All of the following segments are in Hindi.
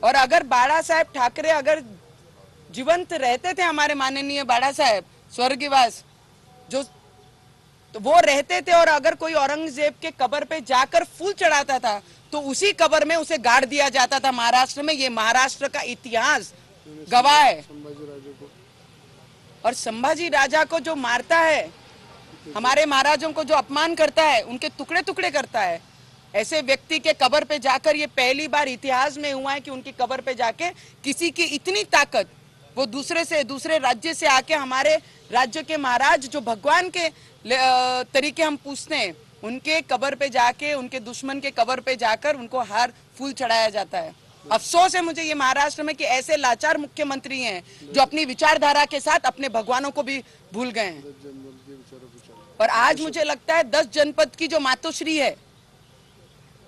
और अगर बाळा साहेब ठाकरे अगर जीवंत रहते थे, हमारे माननीय बाळा साहेब स्वर्गवास जो, तो वो रहते थे और अगर कोई औरंगजेब के कब्र पे जाकर फूल चढ़ाता था तो उसी कब्र में उसे गाड़ दिया जाता था महाराष्ट्र में। ये महाराष्ट्र का इतिहास गवाह है। और संभाजी राजा को जो मारता है, हमारे महाराजों को जो अपमान करता है, उनके टुकड़े टुकड़े करता है, ऐसे व्यक्ति के कब्र पे जाकर ये पहली बार इतिहास में हुआ है कि उनकी कब्र पे जाके किसी की इतनी ताकत, वो दूसरे राज्य से आके हमारे राज्य के महाराज जो भगवान के तरीके हम पूछते हैं, उनके कब्र पे जाके, उनके दुश्मन के कब्र पे जाकर उनको हार फूल चढ़ाया जाता है। अफसोस है मुझे ये महाराष्ट्र में कि ऐसे लाचार मुख्यमंत्री हैं जो अपनी विचारधारा के साथ अपने भगवानों को भी भूल गए हैं। और आज मुझे लगता है 10 जनपद की जो मातोश्री है,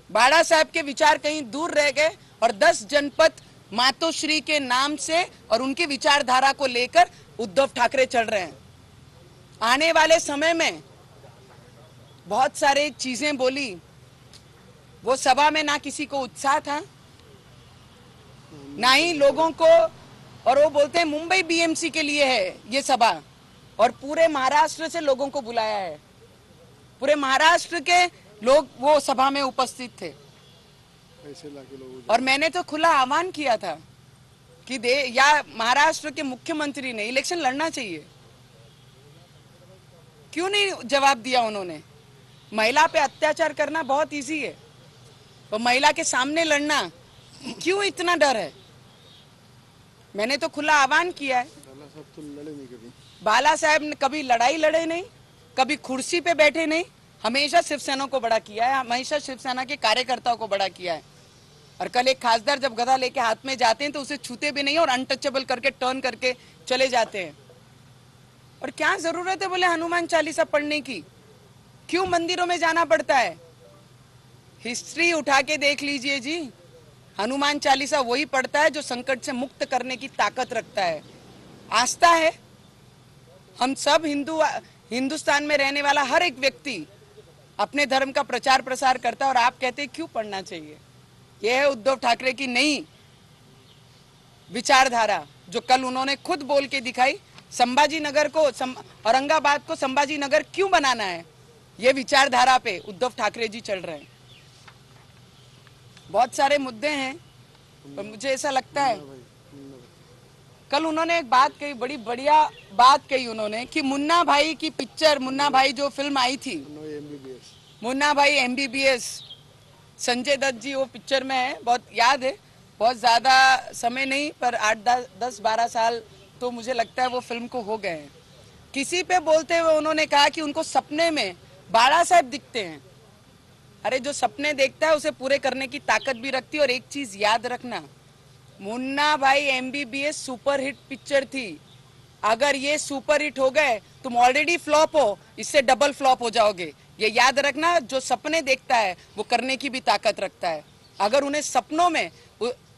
बाळा साहब के विचार कहीं दूर रह गए और 10 जनपद मातोश्री के नाम से और उनकी विचारधारा को लेकर उद्धव ठाकरे चल रहे हैं। आने वाले समय में बहुत सारे चीजें बोली, वो सभा में ना किसी को उत्साह था, ना ही लोगों को, और वो बोलते हैं मुंबई बीएमसी के लिए है ये सभा, और पूरे महाराष्ट्र से लोगों को बुलाया है। पूरे महाराष्ट्र के लोग वो सभा में उपस्थित थे। और मैंने तो खुला आह्वान किया था कि महाराष्ट्र के मुख्यमंत्री ने इलेक्शन लड़ना चाहिए। क्यों नहीं जवाब दिया उन्होंने? महिला पे अत्याचार करना बहुत इजी है, और महिला के सामने लड़ना क्यों इतना डर है? मैंने तो खुला आह्वान किया है। बाला साहब ने कभी लड़ाई लड़े नहीं, कभी कुर्सी पे बैठे नहीं, हमेशा शिवसेना को बड़ा किया है, हमेशा शिवसेना के कार्यकर्ताओं को बड़ा किया है। और कल एक खासदार जब गधा लेके हाथ में जाते हैं तो उसे छूते भी नहीं और अनटचेबल करके टर्न करके चले जाते हैं। और क्या जरूरत है बोले हनुमान चालीसा पढ़ने की? क्यों मंदिरों में जाना पड़ता है? हिस्ट्री उठा के देख लीजिए जी, हनुमान चालीसा वही पढ़ता है जो संकट से मुक्त करने की ताकत रखता है। आस्था है। हम सब हिंदुस्तान में रहने वाला हर एक व्यक्ति अपने धर्म का प्रचार प्रसार करता है, और आप कहते हैं क्यों पढ़ना चाहिए? यह है उद्धव ठाकरे की नई विचारधारा, जो कल उन्होंने खुद बोल के दिखाई। संभाजी नगर को, औरंगाबाद को संभाजी नगर क्यों बनाना है, ये विचारधारा पे उद्धव ठाकरे जी चल रहे हैं। बहुत सारे मुद्दे हैं, पर मुझे ऐसा लगता है, कल उन्होंने एक बात कही, बड़ी बढ़िया बात कही उन्होंने कि मुन्ना भाई की पिक्चर, मुन्ना भाई जो फिल्म आई थी, मुन्ना भाई MBBS, संजय दत्त जी वो पिक्चर में है, बहुत याद है, बहुत ज्यादा समय नहीं पर 8-10-12 साल तो मुझे लगता है वो फिल्म को हो गए हैं। किसी पे बोलते हुए उन्होंने कहा कि उनको सपने में बाळा साहब दिखते हैं। अरे जो सपने देखता है उसे पूरे करने की ताकत भी रखती है। और एक चीज याद रखना, मुन्ना भाई MBBS सुपरहिट पिक्चर थी। अगर ये सुपरहिट हो गए, तुम ऑलरेडी फ्लॉप हो, इससे डबल फ्लॉप हो जाओगे। ये याद रखना, जो सपने देखता है वो करने की भी ताकत रखता है। अगर उन्हें सपनों में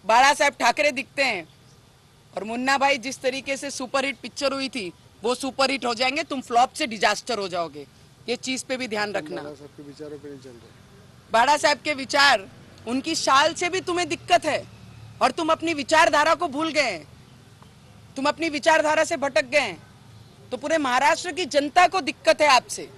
बाळा साहब ठाकरे दिखते हैं और मुन्ना भाई जिस तरीके से सुपरहिट पिक्चर हुई थी वो सुपरहिट हो जाएंगे, तुम फ्लॉप से डिजास्टर हो जाओगे। ये चीज पे भी ध्यान रखना। बाळा साहब के विचार, उनकी शाल से भी तुम्हें दिक्कत है और तुम अपनी विचारधारा को भूल गए, तुम अपनी विचारधारा से भटक गए, तो पूरे महाराष्ट्र की जनता को दिक्कत है आपसे।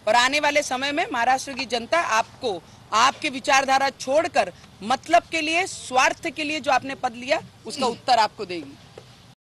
और आने वाले समय में महाराष्ट्र की जनता आपको, आपके विचारधारा छोड़कर मतलब के लिए, स्वार्थ के लिए जो आपने पद लिया, उसका उत्तर आपको देगी।